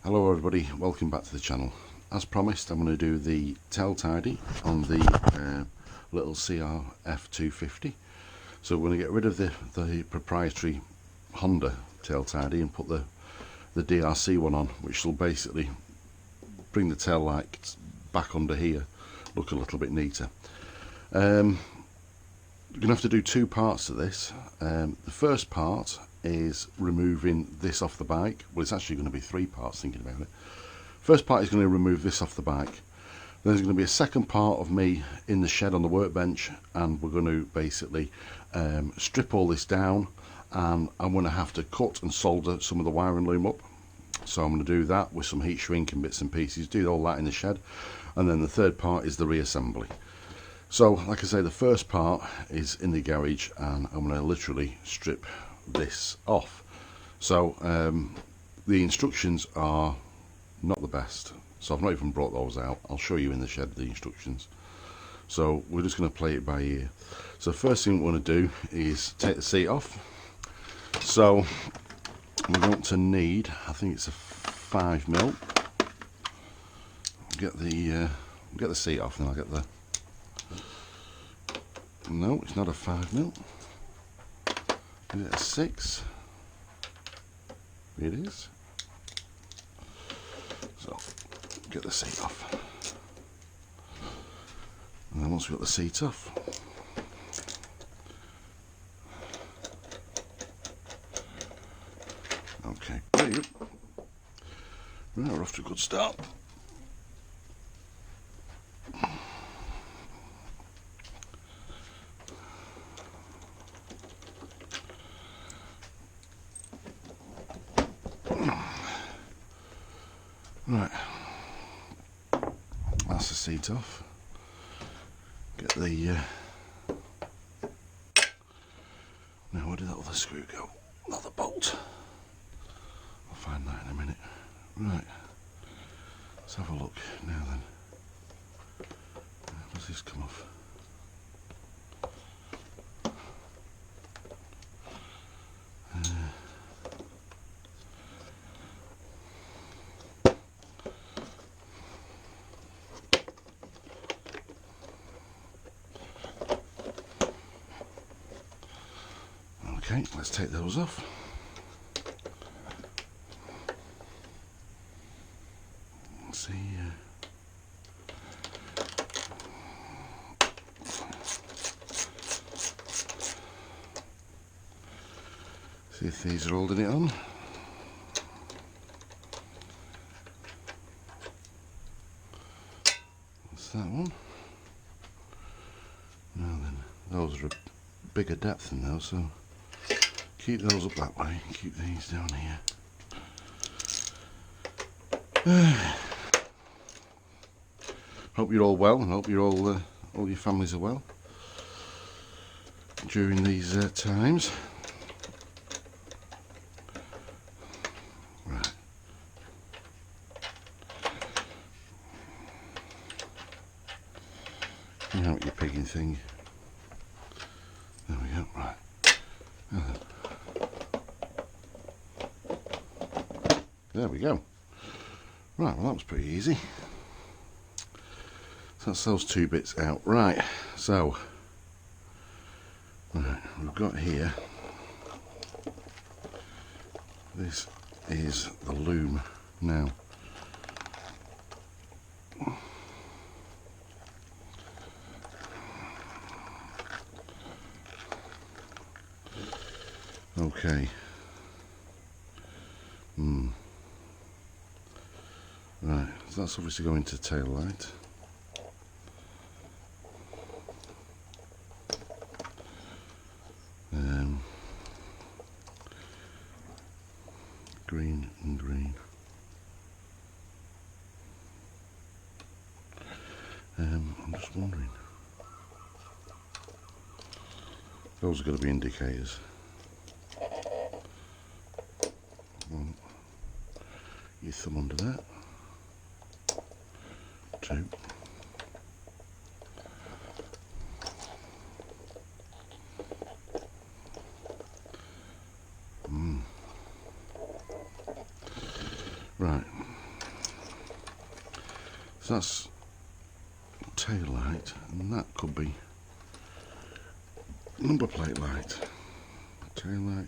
Hello everybody, welcome back to the channel. As promised, I'm going to do the tail tidy on the little Crf 250. So we're going to get rid of the proprietary Honda tail tidy and put the DRC one on, which will basically bring the tail light back under here, look a little bit neater. You're going to have to do two parts to this. The first part is removing this off the bike. Well, it's actually going to be three parts, thinking about it. First part is going to remove this off the bike. Then there's going to be a second part of me in the shed on the workbench, and we're going to basically strip all this down, and I'm going to have to cut and solder some of the wiring loom up. So I'm going to do that with some heat shrink and bits and pieces, do all that in the shed, and then the third part is the reassembly. So like I say, the first part is in the garage, and I'm going to literally strip this off. So the instructions are not the best, so I've not even brought those out. I'll show you in the shed the instructions. So we're just going to play it by ear. So first thing we want to do is take the seat off. So we're going to need, I think it's a 5mm. Get the seat off, and I'll get the. No, it's not a 5mm. Is it a 6? It is. So get the seat off, and then once we've got the seat off, okay, there you go. Right, we're off to a good start. Right, that's the seat off. Get the now where did that other screw go? Not the bolt. I'll find that in a minute. Right, let's have a look now then. How does this come off? Okay, let's take those off. Let's see. See if these are holding it on. That's that one. Now then, those are a bigger depth than those, so keep those up that way, keep these down here. Hope you're all well, and hope you're all your families are well during these times. Right. You know what your pigging thing. There we go. Right. There we go. Right, well that was pretty easy. So that's those two bits out. Right, so right, we've got here, this is the loom now. Okay. Right, so that's obviously going to tail light. Green and green. I'm just wondering. Those are going to be indicators. One, your thumb under that. Two. Right, So that's tail light, and that could be number plate light. Tail light.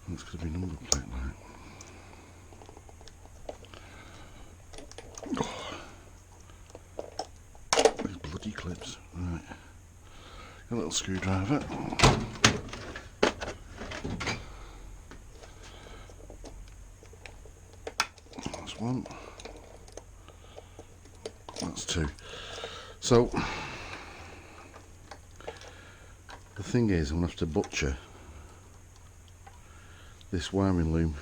That's going to be number plate light. Oh, these bloody clips. Right. A little screwdriver. That's one. That's two. So the thing is, I'm going to have to butcher this wiring loom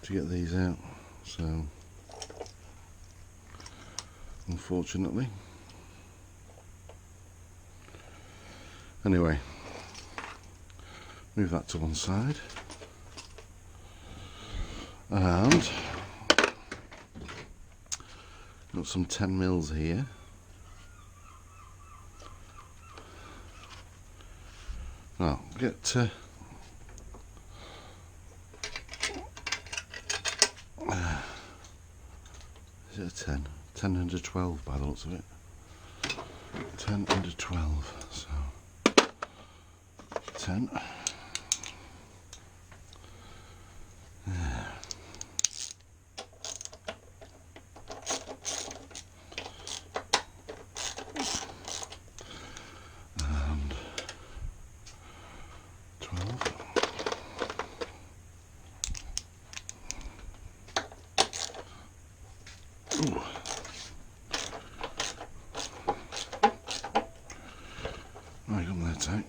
to get these out. So unfortunately, anyway, move that to one side, and got some 10mm here. Now get is it a 10? 10 and a 12 by the looks of it. 10 and a 12, so 10. And 12. Ooh. Right, come there tight.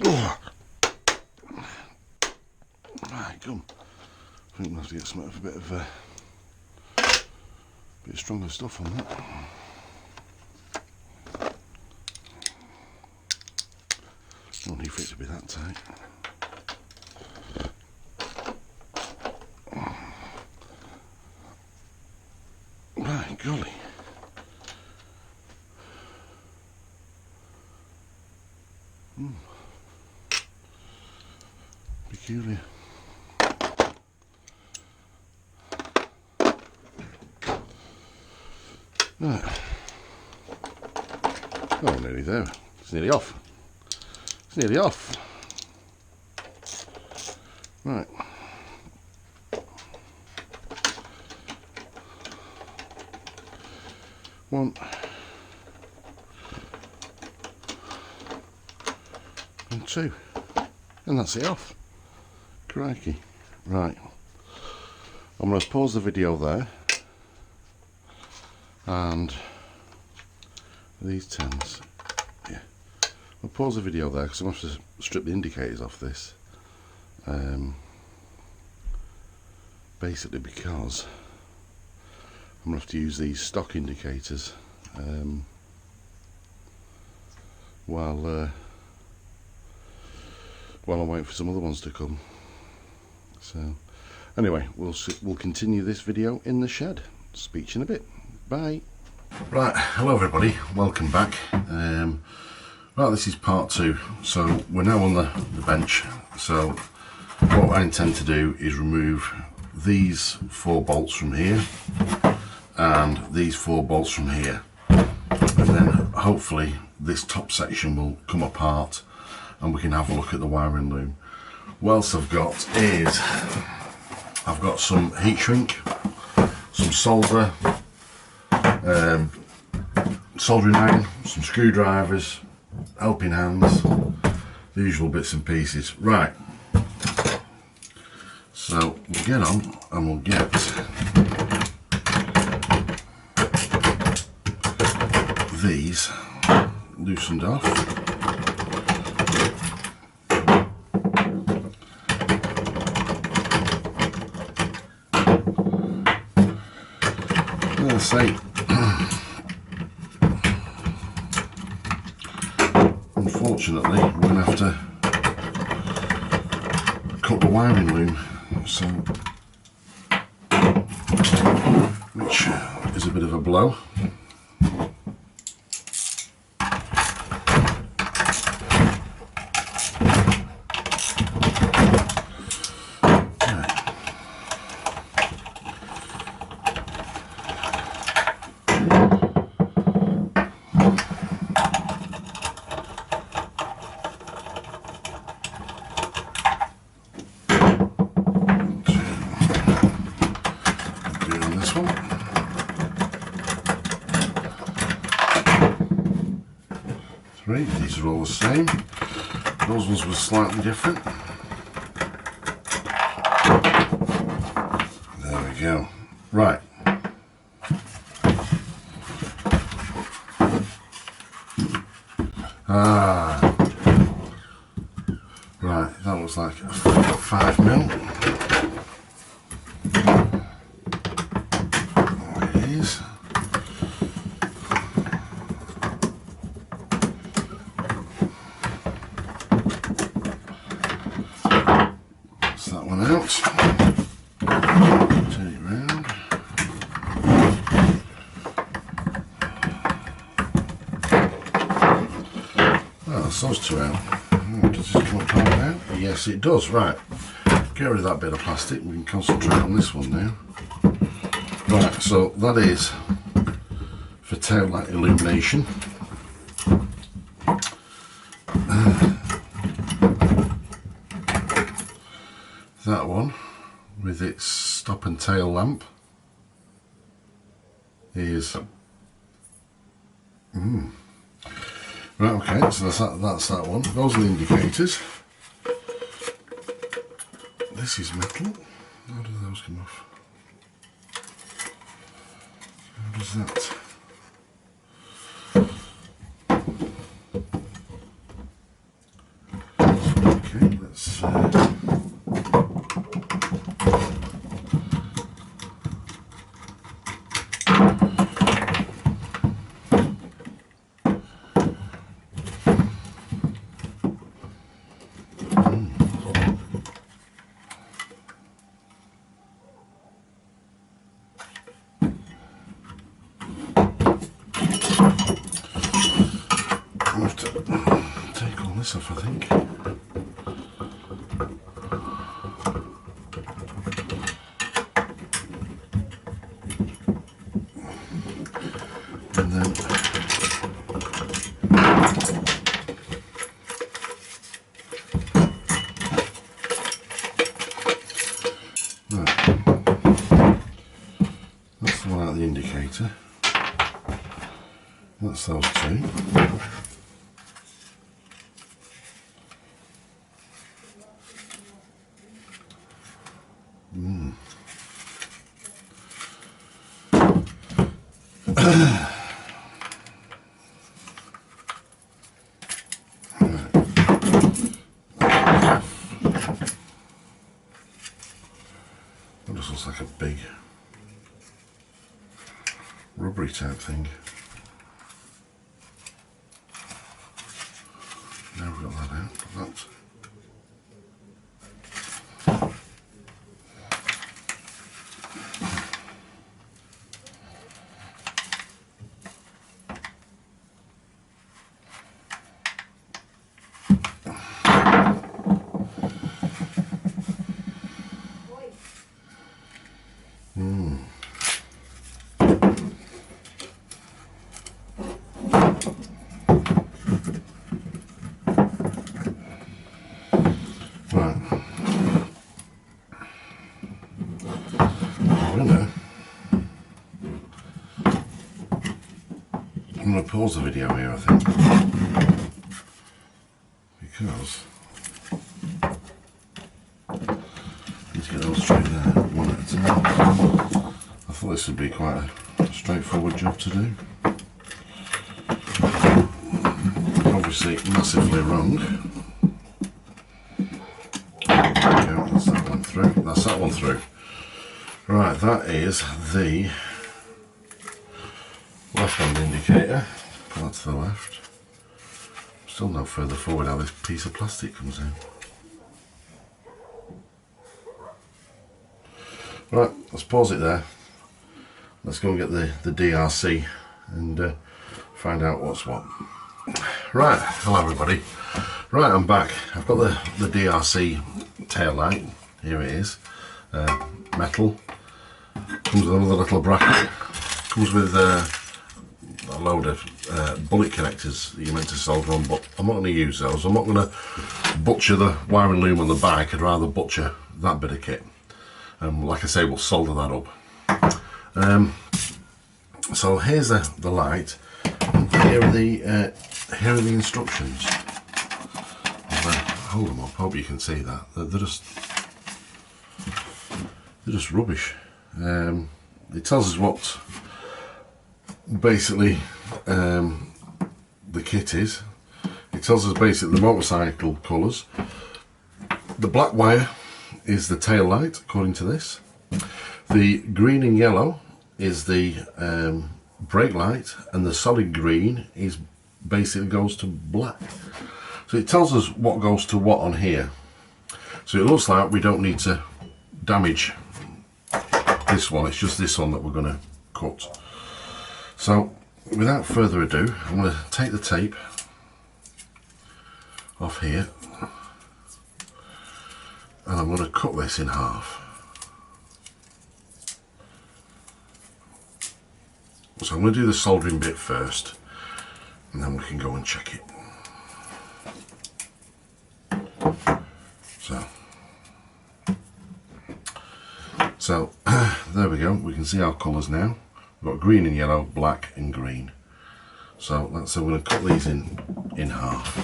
Oh. Right, come. I think we'll have to get some a bit of stronger stuff on that. Don't need for it to be that tight. Right, golly. Peculiar. Right. Oh, nearly there. It's nearly off. It's nearly off. Right. One. And two. And that's it off. Crikey. Right. I'm going to pause the video there. And these 10s. Yeah. I'll pause the video there because I'm going to have to strip the indicators off this. Basically because I'm going to have to use these stock indicators while I'm waiting for some other ones to come. So anyway, we'll continue this video in the shed. Speak to you in a bit. Bye. Right, hello everybody, welcome back. Right, this is part 2. So we're now on the bench. So what I intend to do is remove these 4 bolts from here and these 4 bolts from here, and then hopefully this top section will come apart and we can have a look at the wiring loom. What else I've got is I've got some heat shrink, some solder, soldering iron, some screwdrivers, helping hands, the usual bits and pieces. Right, so we'll get on and we'll get these loosened off. As I say, unfortunately we're going to have to cut the wiring loom, so which is a bit of a blow. 3. These are all the same. Those ones were slightly different. There we go. Right. Right, that looks like a 5mm. There it is. That's that one out. Turn it round. Well, that's those two out. Does this come apart now? Yes, it does. Right. Get rid of that bit of plastic. We can concentrate on this one now. Right, so that is for tail light illumination. That one with its stop and tail lamp is right, okay, so that's that one. Those are the indicators. This is metal. How do those come off? How does that? Okay, let's I have to take all this off, I think. And then that's the one out of the indicator. That's those two. That just looks like a big rubbery type thing. Now we've got that out. That. Right. I'm going to pause the video here, I think, because I need to get those straight there, one at a time. I thought this would be quite a straightforward job to do. Obviously, massively wrong. That's that one through. That's that one through. Right, that is the left-hand indicator. Put that to the left. Still no further forward how this piece of plastic comes in. Right, let's pause it there. Let's go and get the DRC and find out what's what. Right, hello everybody. Right, I'm back. I've got the DRC tail light. Here it is. Metal. Comes with another little bracket. Comes with a load of bullet connectors that you're meant to solder on, but I'm not going to use those. I'm not going to butcher the wiring loom on the back. I'd rather butcher that bit of kit. Like I say, we'll solder that up. So here's the light. And here are here are the instructions. Hold them up, hope you can see that. They're just rubbish. It tells us what basically the kit is. It tells us basically the motorcycle colours. The black wire is the tail light, according to this. The green and yellow is the brake light, and the solid green is basically goes to black. So it tells us what goes to what on here. So it looks like we don't need to damage this one, it's just this one that we're going to cut. So without further ado, I'm going to take the tape off here and I'm going to cut this in half. So I'm going to do the soldering bit first and then we can go and check it. So there we go, we can see our colours now. We've got green and yellow, black and green. So we're going to cut these in half.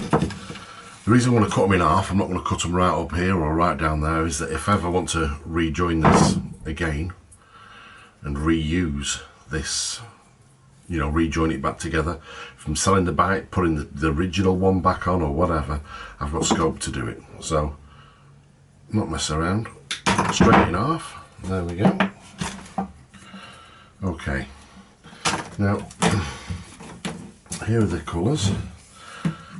The reason I want to cut them in half, I'm not going to cut them right up here or right down there, is that if I ever want to rejoin this again and reuse this, you know, rejoin it back together, if I'm selling the bike, putting the original one back on or whatever, I've got scope to do it. So not mess around, straight in half. There we go. Okay, now here are the colours.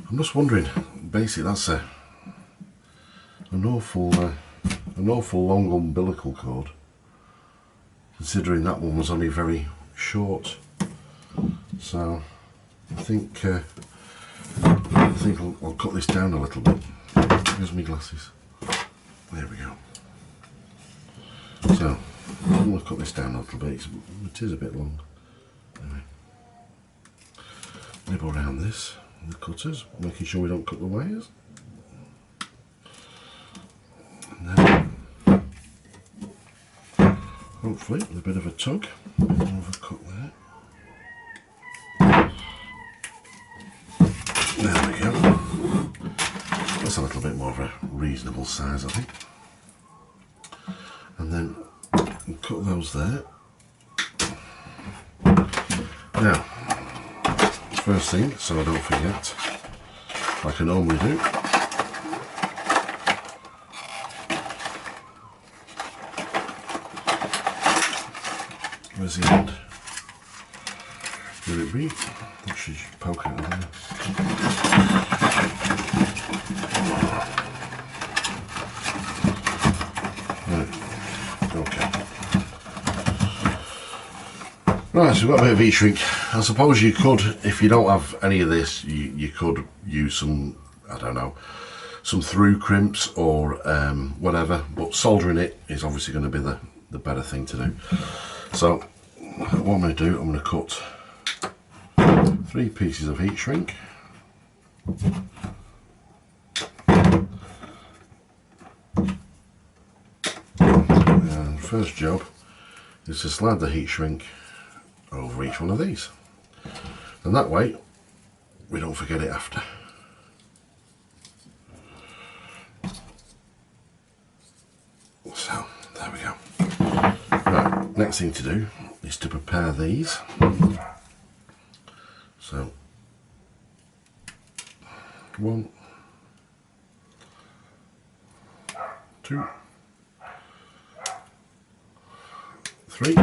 I'm just wondering, basically that's an awful long umbilical cord, considering that one was only very short. So I think I'll cut this down a little bit. Here's my glasses. There we go. So I'm going to cut this down a little bit. It is a bit long. Anyway, nibble around this with the cutters, making sure we don't cut the wires. And then, hopefully, with a bit of a tug, we'll have a cut there. There we go. That's a little bit more of a reasonable size, I think. And then cut those there. Now, first thing, so I don't forget, like I normally do, where's the end? Will it be? That should poke out of there. Right, so we've got a bit of heat shrink. I suppose you could, if you don't have any of this, you could use some, I don't know, some through crimps or whatever, but soldering it is obviously going to be the better thing to do. So what I'm going to do, I'm going to cut 3 pieces of heat shrink. And first job is to slide the heat shrink over each one of these, and that way we don't forget it after. So there we go. Right, next thing to do is to prepare these. So 1, 2, 3.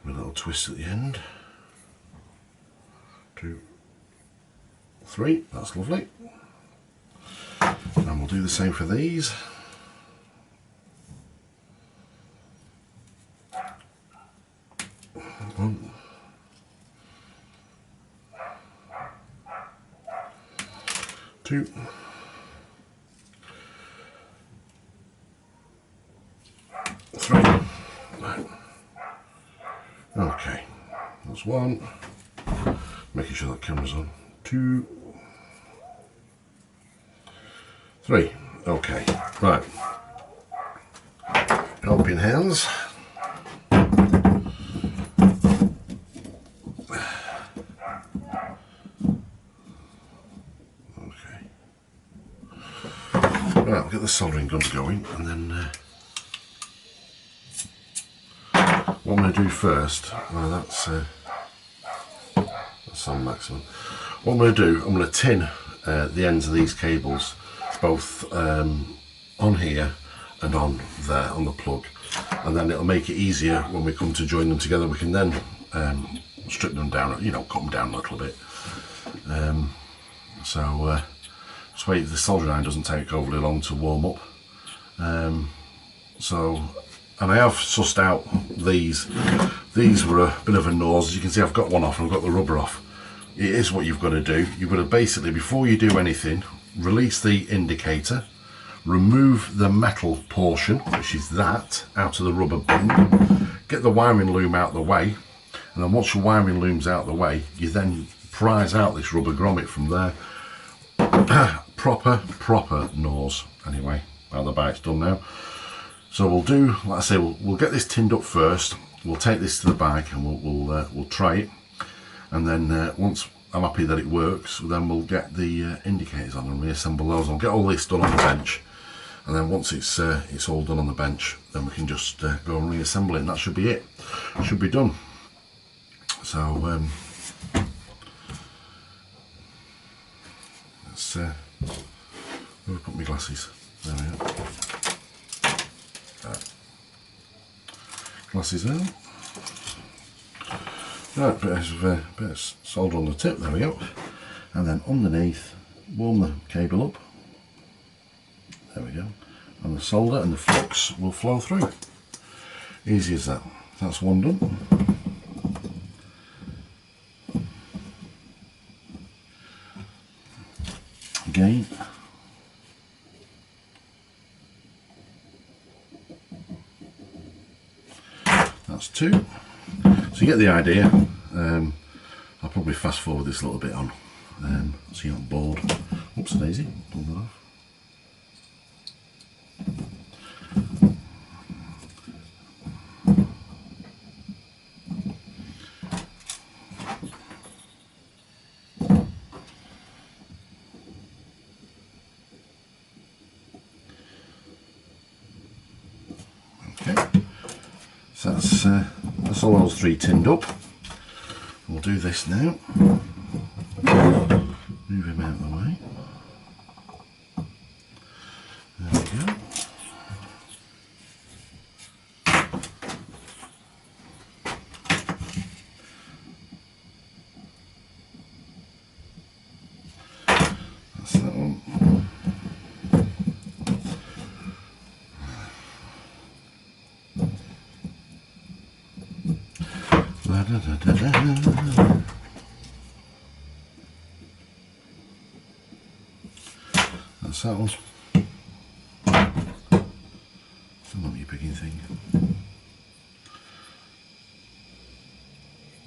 A little twist at the end. 2, 3, that's lovely. And we'll do the same for these. 1, 2, 3. Right. Okay, that's 1. Making sure that camera's on. 2, 3. Okay, right. Helping hands. soldering gun going, and then what I'm going to do first, that's on maximum. What I'm going to do, I'm going to tin the ends of these cables, both on here and on there, on the plug, and then it'll make it easier when we come to join them together. We can then strip them down, you know, cut them down a little bit. Just wait, the soldering iron doesn't take overly long to warm up. And I have sussed out these. These were a bit of a nose. As you can see, I've got one off and I've got the rubber off. It is what you've got to do. You've got to basically, before you do anything, release the indicator, remove the metal portion, which is that, out of the rubber bung, get the wiring loom out of the way, and then once your wiring loom's out of the way, you then prise out this rubber grommet from there. proper nose. Anyway, by the by, it's done now. So we'll do, like I say, we'll get this tinned up first. We'll take this to the bag and we'll try it, and then once I'm happy that it works, then we'll get the indicators on and reassemble those. I'll get all this done on the bench, and then once it's all done on the bench, then we can just go and reassemble it, and that should be it. It should be done. So let's where do I put my glasses? There we go. Glasses out. Right, bit of solder on the tip, there we go. And then underneath, warm the cable up. There we go. And the solder and the flux will flow through. Easy as that. That's one done. Again. That's two. So you get the idea. I'll probably fast forward this a little bit on, so you're not bored. Oops, daisy, pull that off. Okay, so that's all those three tinned up. We'll do this now. Move him out of the way. There we go. That's that one. Da, da, da, da, da. That's that one. Still not your picking thing.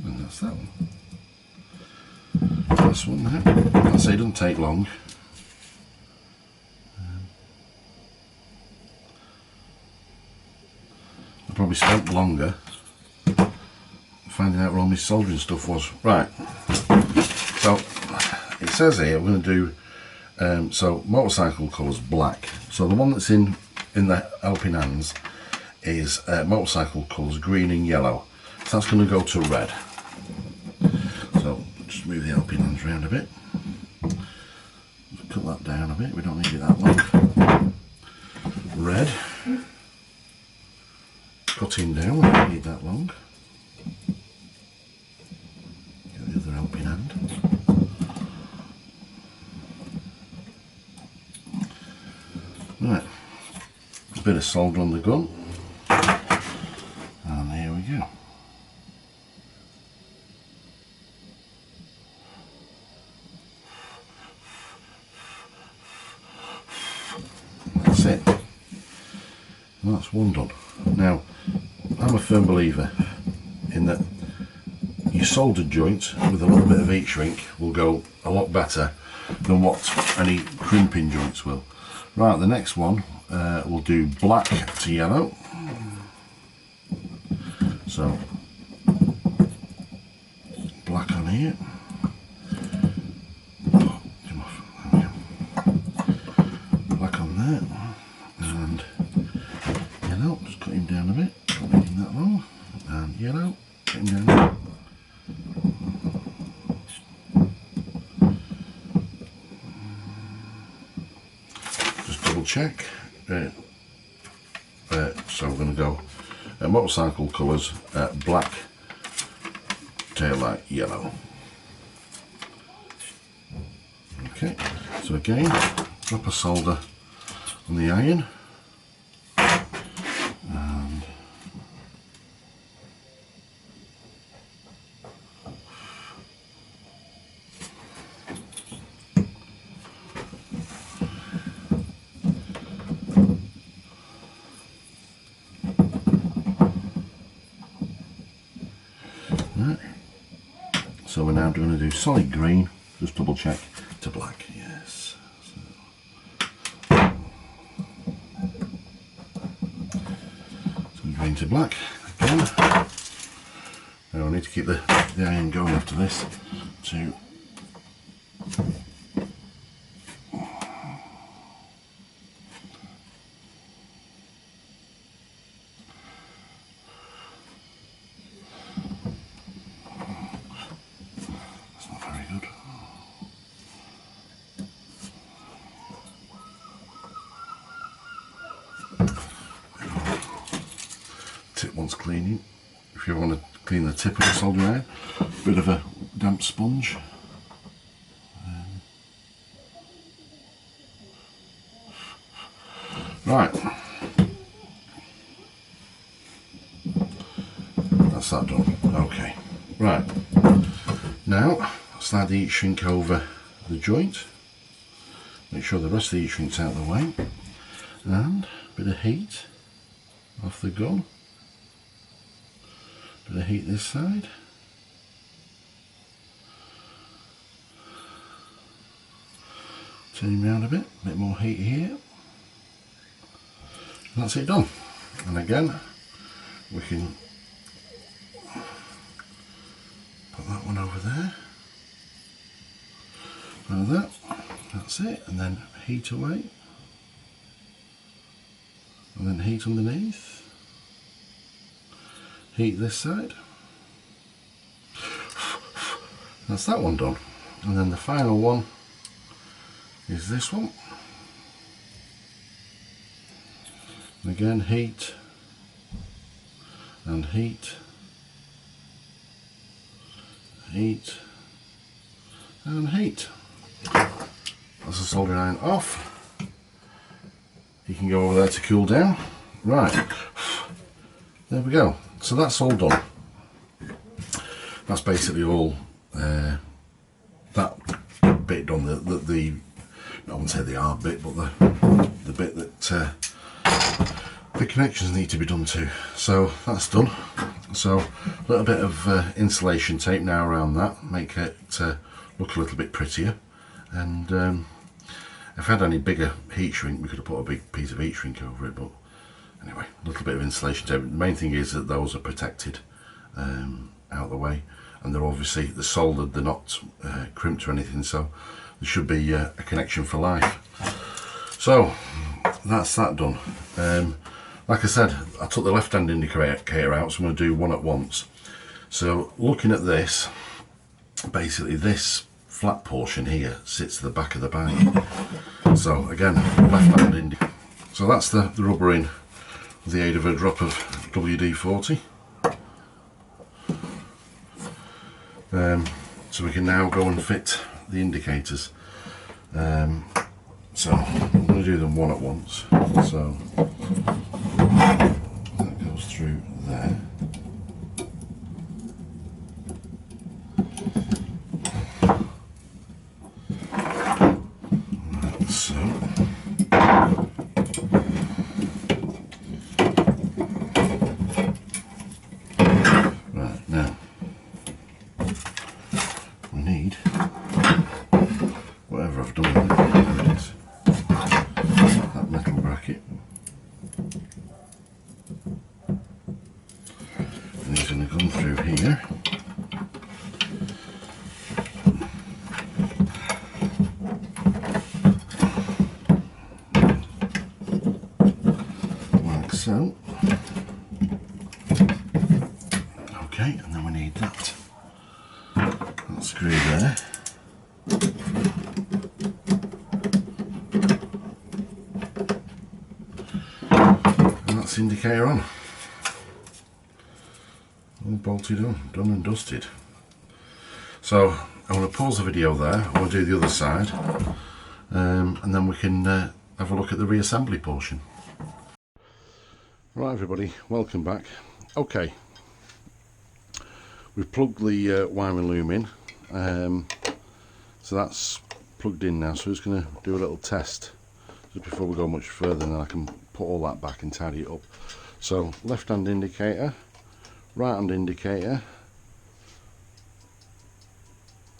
And that's that one. This one now. I'd say it doesn't take long. I probably spent longer finding out where all my soldering stuff was. Right, so it says here we're going to do so motorcycle colours black. So the one that's in the helping hands is motorcycle colours green and yellow. So that's going to go to red. So just move the helping hands around a bit. Just cut that down a bit. We don't need it that long. Red. Cutting down. We don't need that long. The other helping hand. Right, a bit of solder on the gun, and there we go. That's it. And that's one done. Now, I'm a firm believer in that your soldered joints with a little bit of heat shrink will go a lot better than what any crimping joints will. Right, the next one we'll do black to yellow. So black on here. Oh, come off. There we go. Black on there. check. So we're going to go motorcycle colours, black, taillight yellow. Okay, so again, drop a solder on the iron. So we're now going to do solid green, just double check to black, yes. So green to black again. Now I need to keep the iron going after this to tip wants cleaning. If you want to clean the tip of the soldering iron, a bit of a damp sponge. Right, that's that done. Okay, right, now slide the heat shrink over the joint, make sure the rest of the heat shrink's out of the way, and a bit of heat off the gun. Bit of heat this side. Turn him around a bit more heat here. And that's it done. And again, we can put that one over there. Like that. That's it. And then heat away. And then heat underneath. Heat this side. That's that one done. And then the final one is this one. And again, heat and heat, heat and heat. That's the soldering iron off. You can go over there to cool down. Right, there we go. So that's all done. That's basically all that bit done. I wouldn't say the hard bit, but the bit that the connections need to be done to. So that's done. So a little bit of insulation tape now around that, make it look a little bit prettier. And if I had any bigger heat shrink, we could have put a big piece of heat shrink over it, but anyway, a little bit of insulation tape. The main thing is that those are protected out of the way, and they're obviously soldered, they're not crimped or anything, so there should be a connection for life. So that's that done. Like I said, I took the left hand indicator out, so I'm going to do one at once. So looking at this, basically this flat portion here sits at the back of the bike. So again, left hand indicator. So that's the rubber in with the aid of a drop of WD-40. So we can now go and fit the indicators. So I'm going to do them one at once. So that goes through there. Like so. Right, now we need whatever I've done with it. That metal bracket, and it's going to come through here. Like so. Okay, and then we need that screw there. That's the indicator on. All bolted on, done and dusted. So I'm going to pause the video there. I want to do the other side, and then we can have a look at the reassembly portion. Right everybody, welcome back. Okay, we've plugged the wiring loom in, so that's plugged in now. So we're just going to do a little test just before we go much further, and then I can put all that back and tidy it up. So left hand indicator, right hand indicator,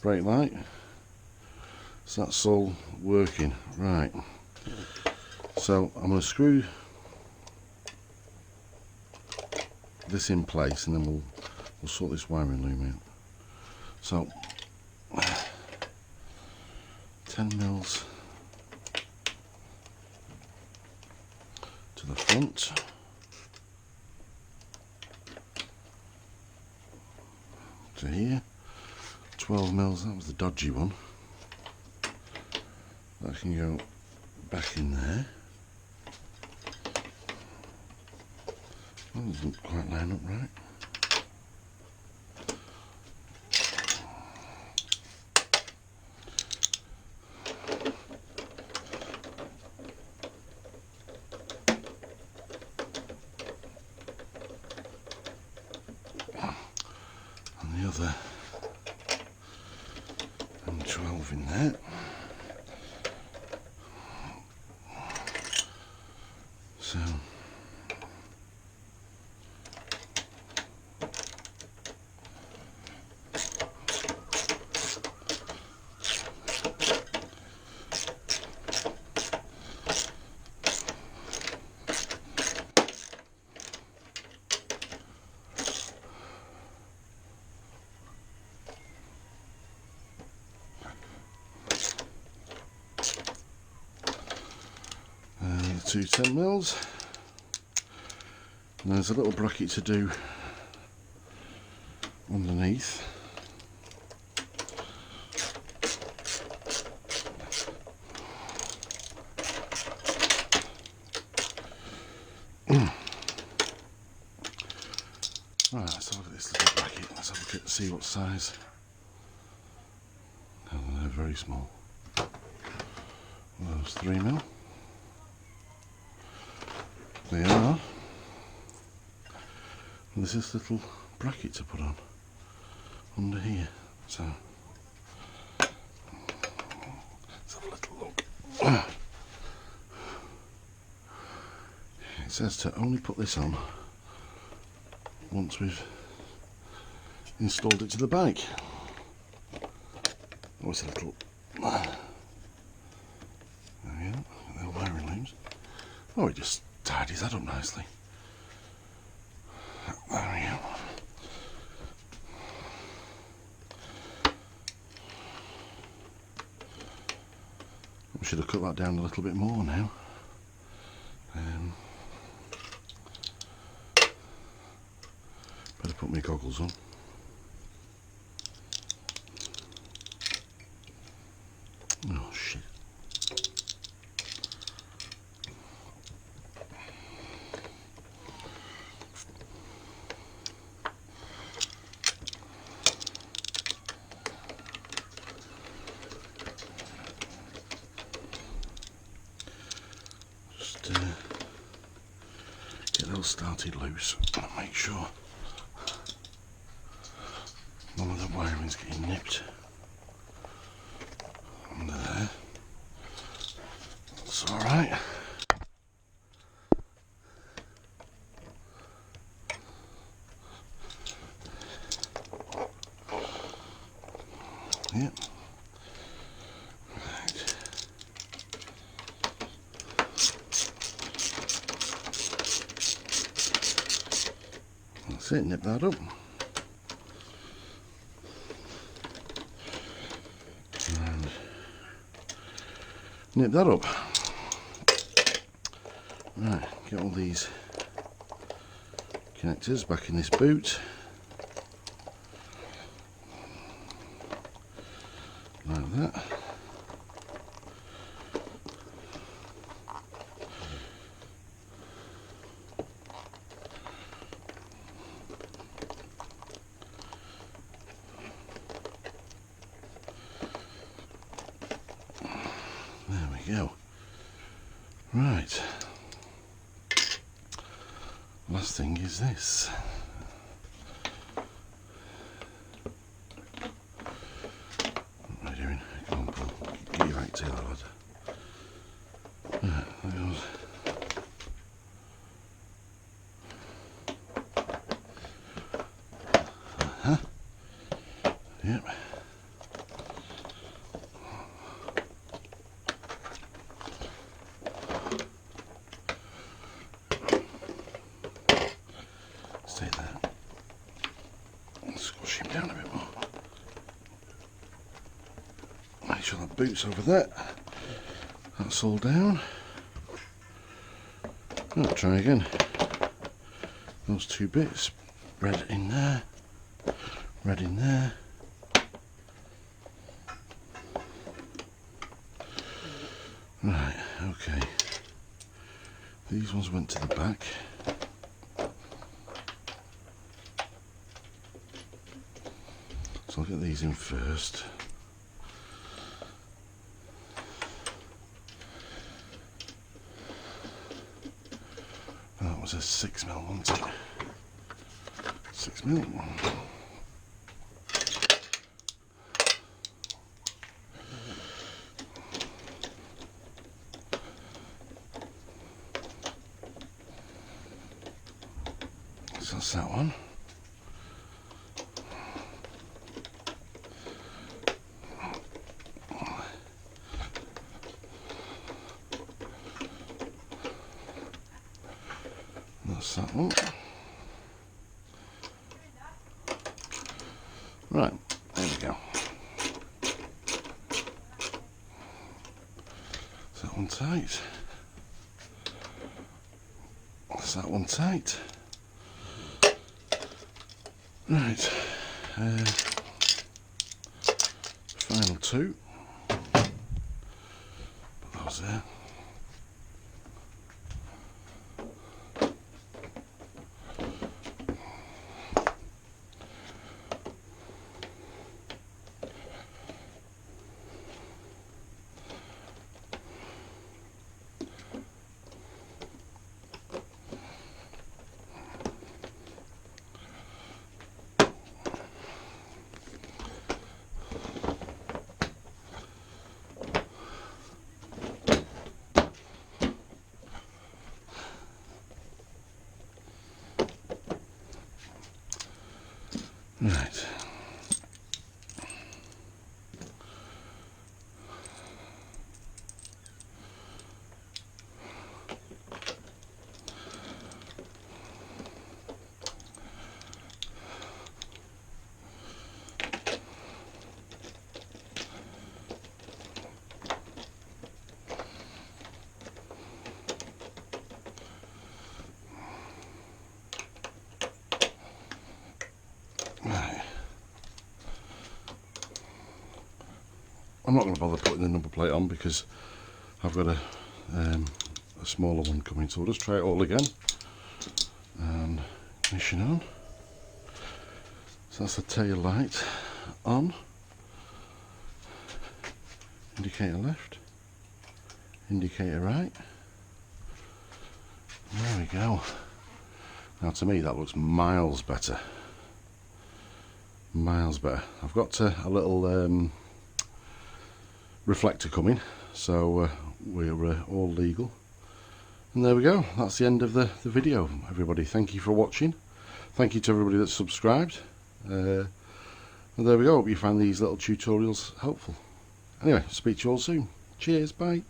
brake light. So that's all working. Right, so I'm going to screw this in place, and then we'll sort this wiring loom out. So 10 mils to the front, to here, 12 mils, that was the dodgy one, that can go back in there. That doesn't quite line up right. And the other M12 in there. So two 10 mils, and there's a little bracket to do underneath. Right, let's have a look at this little bracket. Let's have a look at see what size. Oh, they're very small. Well, those 3 mil. They are. And there's this little bracket to put on under here. So let's have a little look. It says to only put this on once we've installed it to the bike. Oh, it's a little. There we go. The wiring looms. Oh, it just tidies that up nicely. There we go. We should have cut that down a little bit more now. Better put my goggles on. Oh shit. Just get those started loose and make sure none of the wiring's getting nipped under there. That's alright. Yep. Right. That's it, nip that up. And nip that up. Right, get all these connectors back in this boot. Like that. you go. Right. Last thing is this. What are you doing? Come on, Paul. Get your right tail, lad. Right, there goes. Yep. Stay there. Squash him down a bit more. Make sure that boot's over there. That's all down. Oh, try again. Those two bits. Red in there. Red in there. Right, okay. These ones went to the back. So I'll get these in first. That was a 6mm, wasn't it? 6mm. So that's that one. That's that one. Right, there we go. Is that one tight? Is that one tight? Right, final two. Put those there. Right. I'm not going to bother putting the number plate on because I've got a smaller one coming, so we'll just try it all again. And ignition on. So that's the tail light on. Indicator left. Indicator right. There we go. Now to me that looks miles better. Miles better. I've got a little reflector coming, so we're all legal. And there we go. That's the end of the video, everybody. Thank you for watching. Thank you to everybody that's subscribed. And there we go. Hope you find these little tutorials helpful. Anyway, speak to you all soon. Cheers, bye.